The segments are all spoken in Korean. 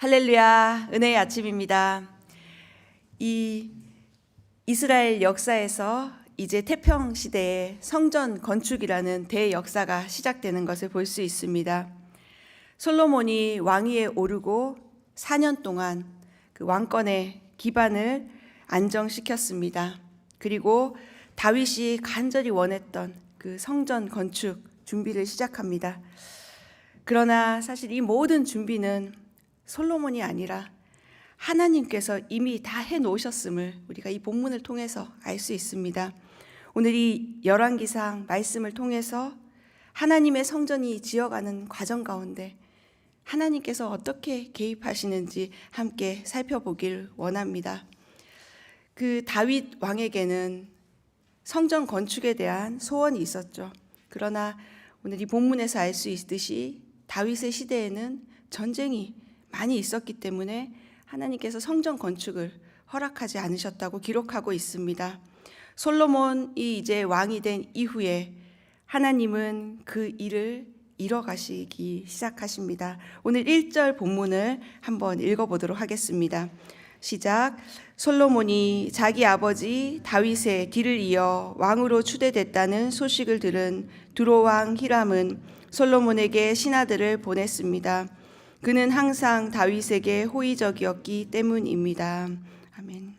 할렐루야, 은혜의 아침입니다. 이 이스라엘 역사에서 이제 태평 시대에 성전 건축이라는 대역사가 시작되는 것을 볼 수 있습니다. 솔로몬이 왕위에 오르고 4년 동안 그 왕권의 기반을 안정시켰습니다. 그리고 다윗이 간절히 원했던 그 성전 건축 준비를 시작합니다. 그러나 사실 이 모든 준비는 솔로몬이 아니라 하나님께서 이미 다 해놓으셨음을 우리가 이 본문을 통해서 알 수 있습니다. 오늘 이 열왕기상 말씀을 통해서 하나님의 성전이 지어가는 과정 가운데 하나님께서 어떻게 개입하시는지 함께 살펴보길 원합니다. 그 다윗 왕에게는 성전 건축에 대한 소원이 있었죠. 그러나 오늘 이 본문에서 알 수 있듯이 다윗의 시대에는 전쟁이 많이 있었기 때문에 하나님께서 성전 건축을 허락하지 않으셨다고 기록하고 있습니다. 솔로몬이 이제 왕이 된 이후에 하나님은 그 일을 이뤄가시기 시작하십니다. 오늘 1절 본문을 한번 읽어보도록 하겠습니다. 시작. 솔로몬이 자기 아버지 다윗의 뒤를 이어 왕으로 추대됐다는 소식을 들은 두로왕 히람은 솔로몬에게 신하들을 보냈습니다. 그는 항상 다윗에게 호의적이었기 때문입니다. 아멘.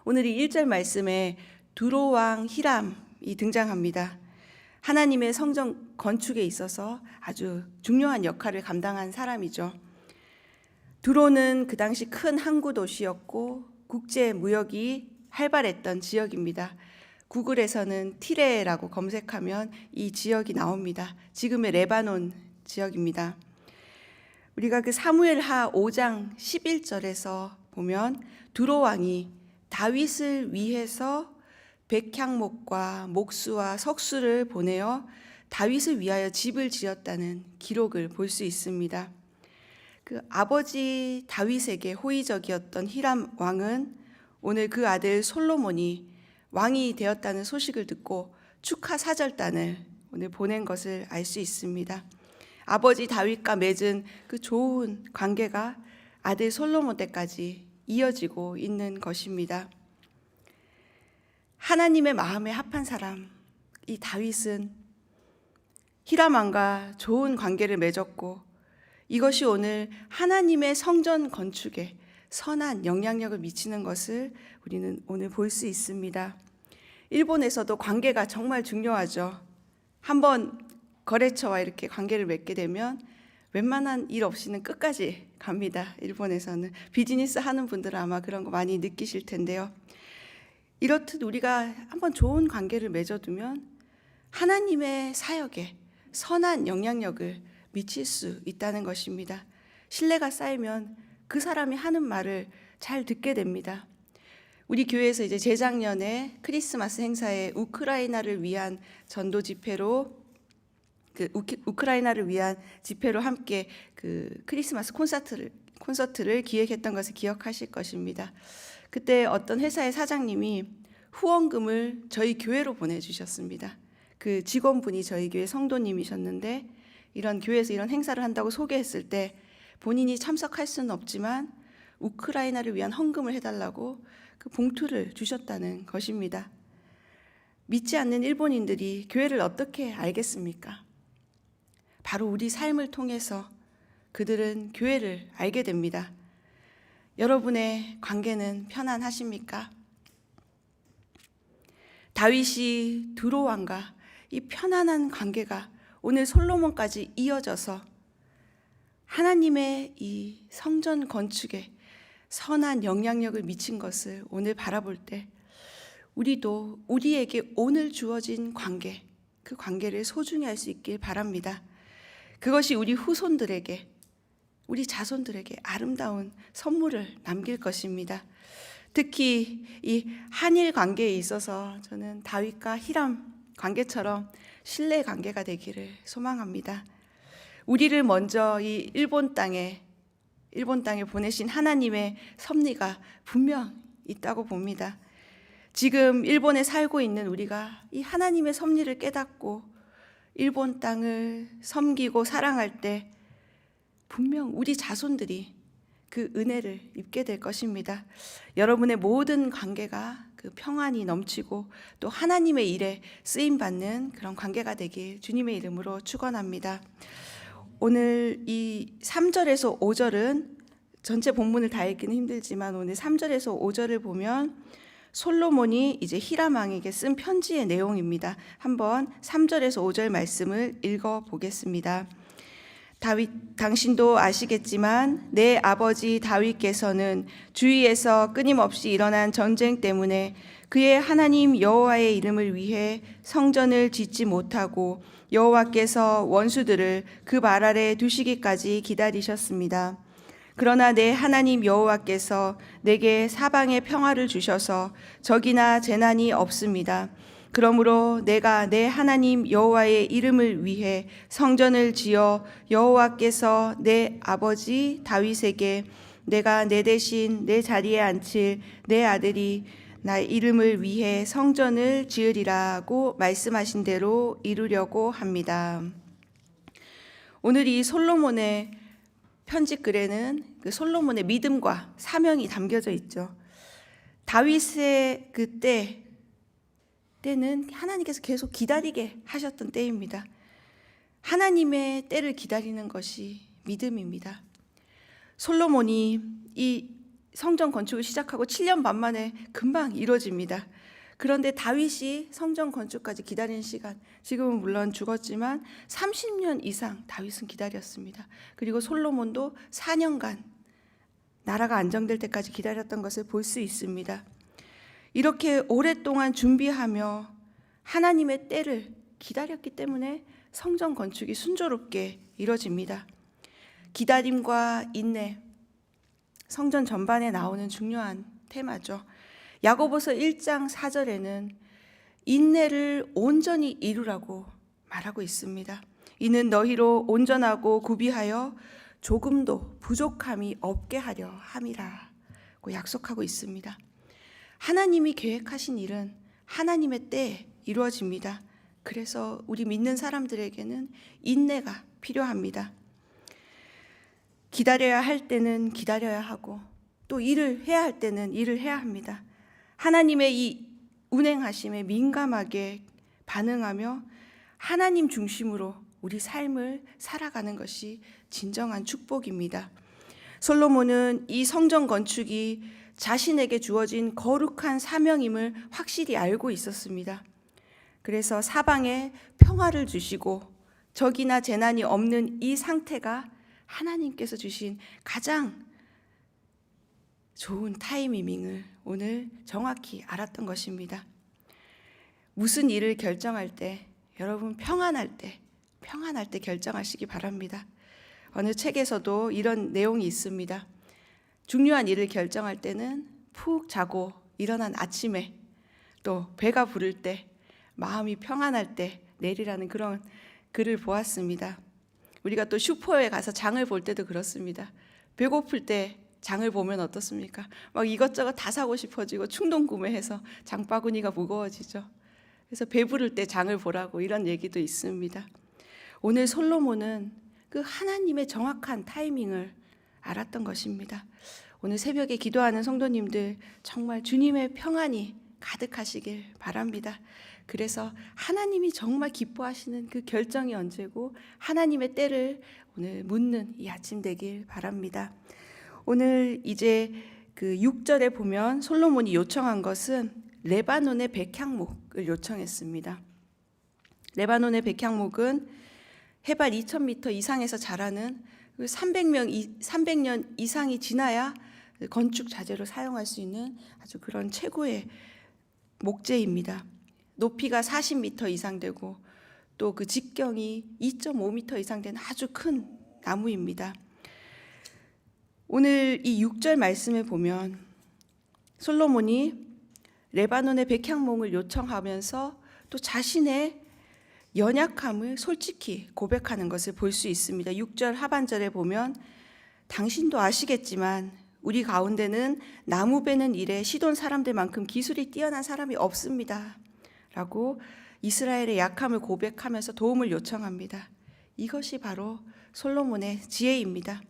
오늘 이 1절 말씀에 두로왕 히람이 등장합니다. 하나님의 성전 건축에 있어서 아주 중요한 역할을 감당한 사람이죠. 두로는 그 당시 큰 항구 도시였고 국제 무역이 활발했던 지역입니다. 구글에서는 티레라고 검색하면 이 지역이 나옵니다. 지금의 레바논 지역입니다. 우리가 그 사무엘하 5장 11절에서 보면 두로 왕이 다윗을 위해서 백향목과 목수와 석수를 보내어 다윗을 위하여 집을 지었다는 기록을 볼 수 있습니다. 그 아버지 다윗에게 호의적이었던 히람 왕은 오늘 그 아들 솔로몬이 왕이 되었다는 소식을 듣고 축하 사절단을 오늘 보낸 것을 알 수 있습니다. 아버지 다윗과 맺은 그 좋은 관계가 아들 솔로몬 때까지 이어지고 있는 것입니다. 하나님의 마음에 합한 사람, 이 다윗은 히람 왕과 좋은 관계를 맺었고 이것이 오늘 하나님의 성전 건축에 선한 영향력을 미치는 것을 우리는 오늘 볼 수 있습니다. 일본에서도 관계가 정말 중요하죠. 한번 거래처와 이렇게 관계를 맺게 되면 웬만한 일 없이는 끝까지 갑니다. 일본에서는 비즈니스 하는 분들은 아마 그런 거 많이 느끼실 텐데요. 이렇듯 우리가 한번 좋은 관계를 맺어두면 하나님의 사역에 선한 영향력을 미칠 수 있다는 것입니다. 신뢰가 쌓이면 그 사람이 하는 말을 잘 듣게 됩니다. 우리 교회에서 이제 재작년에 크리스마스 행사에 우크라이나를 위한 전도 집회로 우크라이나를 위한 집회로 함께 그 크리스마스 콘서트를 기획했던 것을 기억하실 것입니다. 그때 어떤 회사의 사장님이 후원금을 저희 교회로 보내주셨습니다. 그 직원분이 저희 교회 성도님이셨는데 이런 교회에서 이런 행사를 한다고 소개했을 때 본인이 참석할 수는 없지만 우크라이나를 위한 헌금을 해달라고 그 봉투를 주셨다는 것입니다. 믿지 않는 일본인들이 교회를 어떻게 알겠습니까? 바로 우리 삶을 통해서 그들은 교회를 알게 됩니다. 여러분의 관계는 편안하십니까? 다윗이 두로 왕과 이 편안한 관계가 오늘 솔로몬까지 이어져서 하나님의 이 성전 건축에 선한 영향력을 미친 것을 오늘 바라볼 때 우리도 우리에게 오늘 주어진 관계, 그 관계를 소중히 할 수 있길 바랍니다. 그것이 우리 후손들에게, 우리 자손들에게 아름다운 선물을 남길 것입니다. 특히 이 한일 관계에 있어서 저는 다윗과 히람 관계처럼 신뢰 관계가 되기를 소망합니다. 우리를 먼저 이 일본 땅에 보내신 하나님의 섭리가 분명 있다고 봅니다. 지금 일본에 살고 있는 우리가 이 하나님의 섭리를 깨닫고 일본 땅을 섬기고 사랑할 때 분명 우리 자손들이 그 은혜를 입게 될 것입니다. 여러분의 모든 관계가 그 평안이 넘치고 또 하나님의 일에 쓰임받는 그런 관계가 되길 주님의 이름으로 축원합니다. 오늘 이 3절에서 5절은 전체 본문을 다 읽기는 힘들지만 오늘 3절에서 5절을 보면 솔로몬이 이제 히람 왕에게 쓴 편지의 내용입니다. 한번 3절에서 5절 말씀을 읽어 보겠습니다. 다윗, 당신도 아시겠지만 내 아버지 다윗께서는 주위에서 끊임없이 일어난 전쟁 때문에 그의 하나님 여호와의 이름을 위해 성전을 짓지 못하고 여호와께서 원수들을 그 말 아래 두시기까지 기다리셨습니다. 그러나 내 하나님 여호와께서 내게 사방에 평화를 주셔서 적이나 재난이 없습니다. 그러므로 내가 내 하나님 여호와의 이름을 위해 성전을 지어 여호와께서 내 아버지 다윗에게 내가 내 대신 내 자리에 앉힐 내 아들이 나의 이름을 위해 성전을 지으리라고 말씀하신 대로 이루려고 합니다. 오늘 이 솔로몬의 편지글에는 그 솔로몬의 믿음과 사명이 담겨져 있죠. 다윗의 때는 하나님께서 계속 기다리게 하셨던 때입니다. 하나님의 때를 기다리는 것이 믿음입니다. 솔로몬이 이 성전 건축을 시작하고 7년 반 만에 금방 이루어집니다. 그런데 다윗이 성전 건축까지 기다리는 시간, 지금은 물론 죽었지만 30년 이상 다윗은 기다렸습니다. 그리고 솔로몬도 4년간 나라가 안정될 때까지 기다렸던 것을 볼 수 있습니다. 이렇게 오랫동안 준비하며 하나님의 때를 기다렸기 때문에 성전 건축이 순조롭게 이루어집니다. 기다림과 인내, 성전 전반에 나오는 중요한 테마죠. 야고보서 1장 4절에는 인내를 온전히 이루라고 말하고 있습니다. 이는 너희로 온전하고 구비하여 조금도 부족함이 없게 하려 함이라고 약속하고 있습니다. 하나님이 계획하신 일은 하나님의 때에 이루어집니다. 그래서 우리 믿는 사람들에게는 인내가 필요합니다. 기다려야 할 때는 기다려야 하고 또 일을 해야 할 때는 일을 해야 합니다. 하나님의 이 운행하심에 민감하게 반응하며 하나님 중심으로 우리 삶을 살아가는 것이 진정한 축복입니다. 솔로몬은 이 성전 건축이 자신에게 주어진 거룩한 사명임을 확실히 알고 있었습니다. 그래서 사방에 평화를 주시고 적이나 재난이 없는 이 상태가 하나님께서 주신 가장 좋은 타이밍을 오늘 정확히 알았던 것입니다. 무슨 일을 결정할 때 여러분 평안할 때 결정하시기 바랍니다. 어느 책에서도 이런 내용이 있습니다. 중요한 일을 결정할 때는 푹 자고 일어난 아침에 또 배가 부를 때 마음이 평안할 때 내리라는 그런 글을 보았습니다. 우리가 또 슈퍼에 가서 장을 볼 때도 그렇습니다. 배고플 때 장을 보면 어떻습니까? 막 이것저것 다 사고 싶어지고 충동 구매해서 장바구니가 무거워지죠. 그래서 배부를 때 장을 보라고 이런 얘기도 있습니다. 오늘 솔로몬은 그 하나님의 정확한 타이밍을 알았던 것입니다. 오늘 새벽에 기도하는 성도님들 정말 주님의 평안이 가득하시길 바랍니다. 그래서 하나님이 정말 기뻐하시는 그 결정이 언제고 하나님의 때를 오늘 묻는 이 아침 되길 바랍니다. 오늘 이제 그 6절에 보면 솔로몬이 요청한 것은 레바논의 백향목을 요청했습니다. 레바논의 백향목은 해발 2000m 이상에서 자라는 300년 이상이 지나야 건축 자재로 사용할 수 있는 아주 그런 최고의 목재입니다. 높이가 40m 이상 되고 또 그 직경이 2.5m 이상 되는 아주 큰 나무입니다. 오늘 이 6절 말씀에 보면 솔로몬이 레바논의 백향목을 요청하면서 또 자신의 연약함을 솔직히 고백하는 것을 볼 수 있습니다. 6절 하반절에 보면 당신도 아시겠지만 우리 가운데는 나무 베는 일에 시돈 사람들만큼 기술이 뛰어난 사람이 없습니다. 라고 이스라엘의 약함을 고백하면서 도움을 요청합니다. 이것이 바로 솔로몬의 지혜입니다.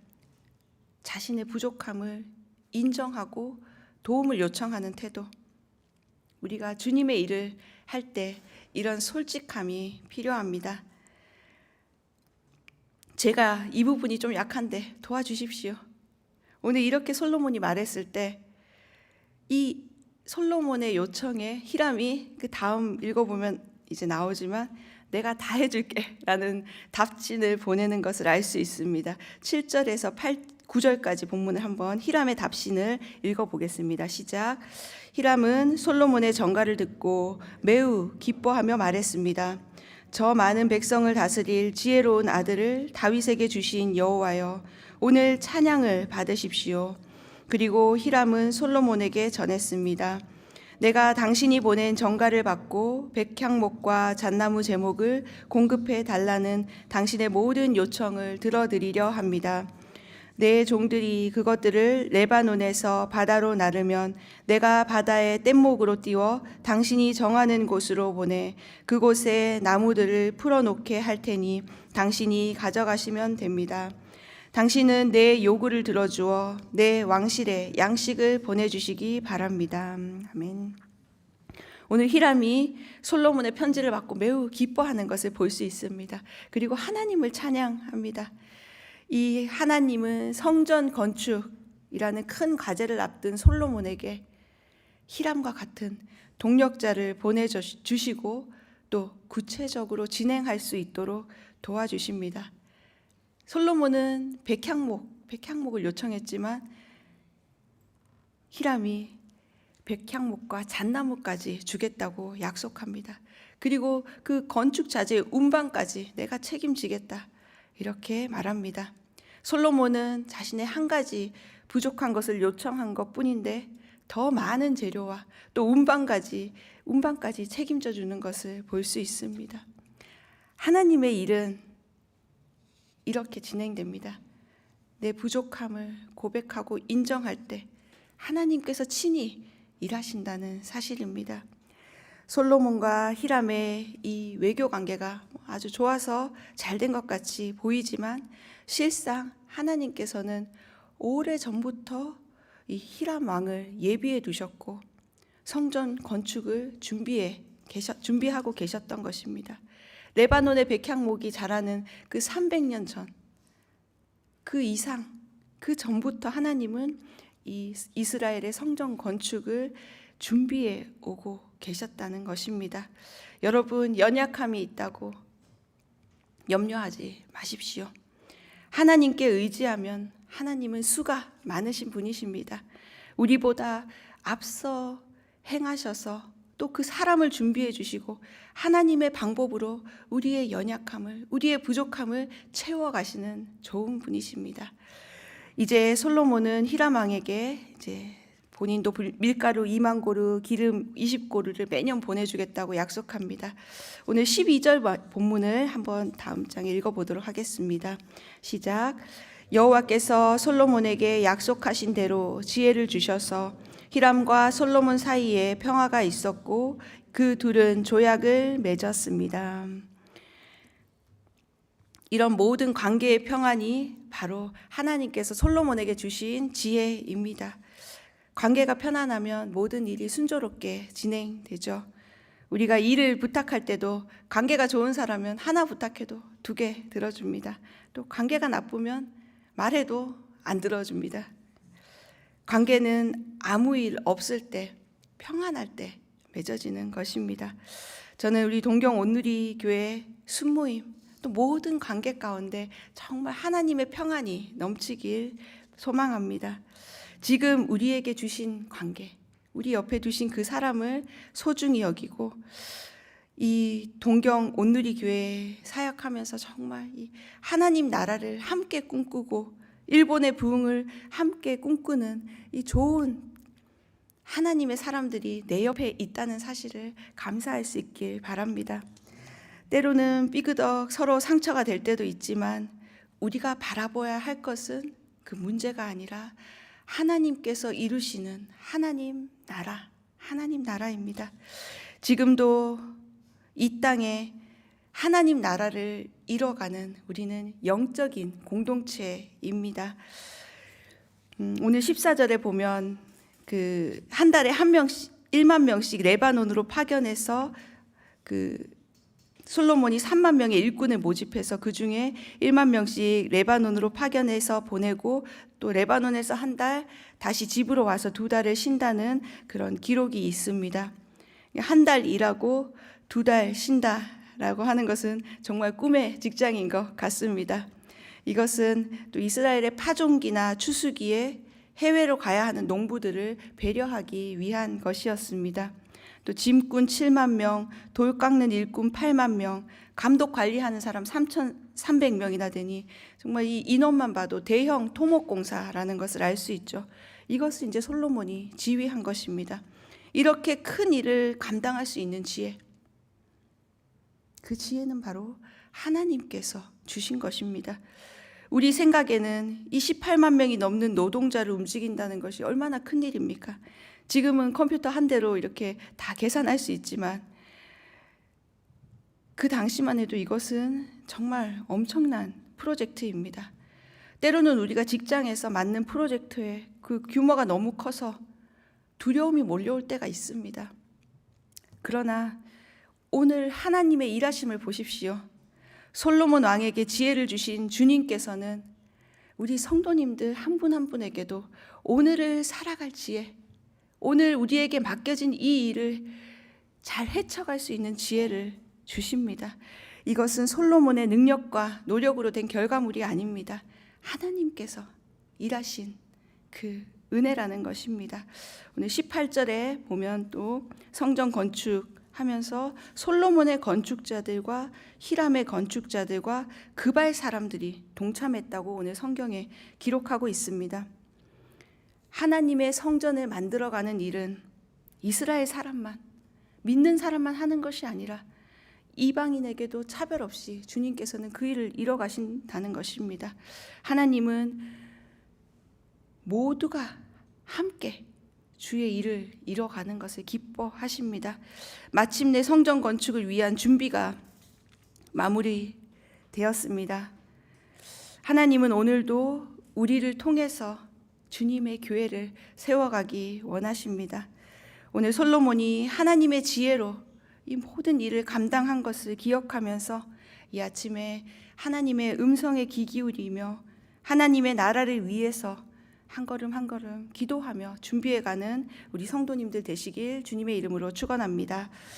자신의 부족함을 인정하고 도움을 요청하는 태도. 우리가 주님의 일을 할 때 이런 솔직함이 필요합니다. 제가 이 부분이 좀 약한데 도와주십시오. 오늘 이렇게 솔로몬이 말했을 때 이 솔로몬의 요청에 히람이 그 다음 읽어보면 이제 나오지만 내가 다 해줄게 라는 답신을 보내는 것을 알 수 있습니다. 7절에서 9절까지 본문을 한번 히람의 답신을 읽어보겠습니다. 시작. 히람은 솔로몬의 전가를 듣고 매우 기뻐하며 말했습니다. 저 많은 백성을 다스릴 지혜로운 아들을 다윗에게 주신 여호와여, 오늘 찬양을 받으십시오. 그리고 히람은 솔로몬에게 전했습니다. 내가 당신이 보낸 전가를 받고 백향목과 잣나무 제목을 공급해 달라는 당신의 모든 요청을 들어드리려 합니다. 내 종들이 그것들을 레바논에서 바다로 나르면 내가 바다에 뗏목으로 띄워 당신이 정하는 곳으로 보내 그곳에 나무들을 풀어놓게 할 테니 당신이 가져가시면 됩니다. 당신은 내 요구를 들어주어 내 왕실에 양식을 보내주시기 바랍니다. 아멘. 오늘 히람이 솔로몬의 편지를 받고 매우 기뻐하는 것을 볼 수 있습니다. 그리고 하나님을 찬양합니다. 이 하나님은 성전 건축이라는 큰 과제를 앞둔 솔로몬에게 히람과 같은 동력자를 보내주시고 또 구체적으로 진행할 수 있도록 도와주십니다. 솔로몬은 백향목을 요청했지만 히람이 백향목과 잣나무까지 주겠다고 약속합니다. 그리고 그 건축 자재의 운반까지 내가 책임지겠다 이렇게 말합니다. 솔로몬은 자신의 한 가지 부족한 것을 요청한 것뿐인데 더 많은 재료와 또 운반까지 책임져 주는 것을 볼 수 있습니다. 하나님의 일은 이렇게 진행됩니다. 내 부족함을 고백하고 인정할 때 하나님께서 친히 일하신다는 사실입니다. 솔로몬과 히람의 이 외교 관계가 아주 좋아서 잘 된 것 같이 보이지만 실상 하나님께서는 오래전부터 이 히람 왕을 예비해 두셨고 성전 건축을 준비하고 계셨던 것입니다. 레바논의 백향목이 자라는 그 300년 전, 그 이상, 그 전부터 하나님은 이 이스라엘의 성전 건축을 준비해 오고 계셨다는 것입니다. 여러분, 연약함이 있다고 염려하지 마십시오. 하나님께 의지하면 하나님은 수가 많으신 분이십니다. 우리보다 앞서 행하셔서 또 그 사람을 준비해 주시고 하나님의 방법으로 우리의 연약함을, 우리의 부족함을 채워가시는 좋은 분이십니다. 이제 솔로몬은 히람 왕에게 이제 본인도 밀가루 2만 고루, 기름 20고루를 매년 보내주겠다고 약속합니다. 오늘 12절 본문을 한번 다음 장에 읽어보도록 하겠습니다. 시작. 여호와께서 솔로몬에게 약속하신 대로 지혜를 주셔서 히람과 솔로몬 사이에 평화가 있었고 그 둘은 조약을 맺었습니다. 이런 모든 관계의 평안이 바로 하나님께서 솔로몬에게 주신 지혜입니다. 관계가 편안하면 모든 일이 순조롭게 진행되죠. 우리가 일을 부탁할 때도 관계가 좋은 사람은 하나 부탁해도 2개 들어줍니다. 또 관계가 나쁘면 말해도 안 들어줍니다. 관계는 아무 일 없을 때, 평안할 때 맺어지는 것입니다. 저는 우리 동경 온누리 교회 순모임 또 모든 관계 가운데 정말 하나님의 평안이 넘치길 소망합니다. 지금 우리에게 주신 관계, 우리 옆에 두신 그 사람을 소중히 여기고 이 동경 온누리 교회에 사역하면서 정말 이 하나님 나라를 함께 꿈꾸고 일본의 부흥을 함께 꿈꾸는 이 좋은 하나님의 사람들이 내 옆에 있다는 사실을 감사할 수 있길 바랍니다. 때로는 삐그덕 서로 상처가 될 때도 있지만 우리가 바라봐야 할 것은 그 문제가 아니라 하나님께서 이루시는 하나님 나라입니다. 지금도 이 땅에 하나님 나라를 이뤄가는 우리는 영적인 공동체입니다. 오늘 14절에 보면 그 한 달에 1만 명씩 레바논으로 파견해서 그 솔로몬이 3만 명의 일꾼을 모집해서 그 중에 1만 명씩 레바논으로 파견해서 보내고 또 레바논에서 한 달 다시 집으로 와서 2달을 쉰다는 그런 기록이 있습니다. 한 달 일하고 2달 쉰다라고 하는 것은 정말 꿈의 직장인 것 같습니다. 이것은 또 이스라엘의 파종기나 추수기에 해외로 가야 하는 농부들을 배려하기 위한 것이었습니다. 또 짐꾼 7만 명, 돌 깎는 일꾼 8만 명, 감독 관리하는 사람 3,300명이나 되니 정말 이 인원만 봐도 대형 토목공사라는 것을 알 수 있죠. 이것을 이제 솔로몬이 지휘한 것입니다. 이렇게 큰 일을 감당할 수 있는 지혜, 그 지혜는 바로 하나님께서 주신 것입니다. 우리 생각에는 이 18만 명이 넘는 노동자를 움직인다는 것이 얼마나 큰 일입니까? 지금은 컴퓨터 한 대로 이렇게 다 계산할 수 있지만 그 당시만 해도 이것은 정말 엄청난 프로젝트입니다. 때로는 우리가 직장에서 맡는 프로젝트의 그 규모가 너무 커서 두려움이 몰려올 때가 있습니다. 그러나 오늘 하나님의 일하심을 보십시오. 솔로몬 왕에게 지혜를 주신 주님께서는 우리 성도님들 한 분 한 분에게도 오늘을 살아갈 지혜, 오늘 우리에게 맡겨진 이 일을 잘 헤쳐갈 수 있는 지혜를 주십니다. 이것은 솔로몬의 능력과 노력으로 된 결과물이 아닙니다. 하나님께서 일하신 그 은혜라는 것입니다. 오늘 18절에 보면 또 성전 건축하면서 솔로몬의 건축자들과 히람의 건축자들과 그발 사람들이 동참했다고 오늘 성경에 기록하고 있습니다. 하나님의 성전을 만들어가는 일은 이스라엘 사람만, 믿는 사람만 하는 것이 아니라 이방인에게도 차별 없이 주님께서는 그 일을 이뤄가신다는 것입니다. 하나님은 모두가 함께 주의 일을 이뤄가는 것을 기뻐하십니다. 마침내 성전 건축을 위한 준비가 마무리되었습니다. 하나님은 오늘도 우리를 통해서 주님의 교회를 세워가기 원하십니다. 오늘 솔로몬이 하나님의 지혜로 이 모든 일을 감당한 것을 기억하면서 이 아침에 하나님의 음성에 귀 기울이며 하나님의 나라를 위해서 한 걸음 한 걸음 기도하며 준비해가는 우리 성도님들 되시길 주님의 이름으로 축원합니다.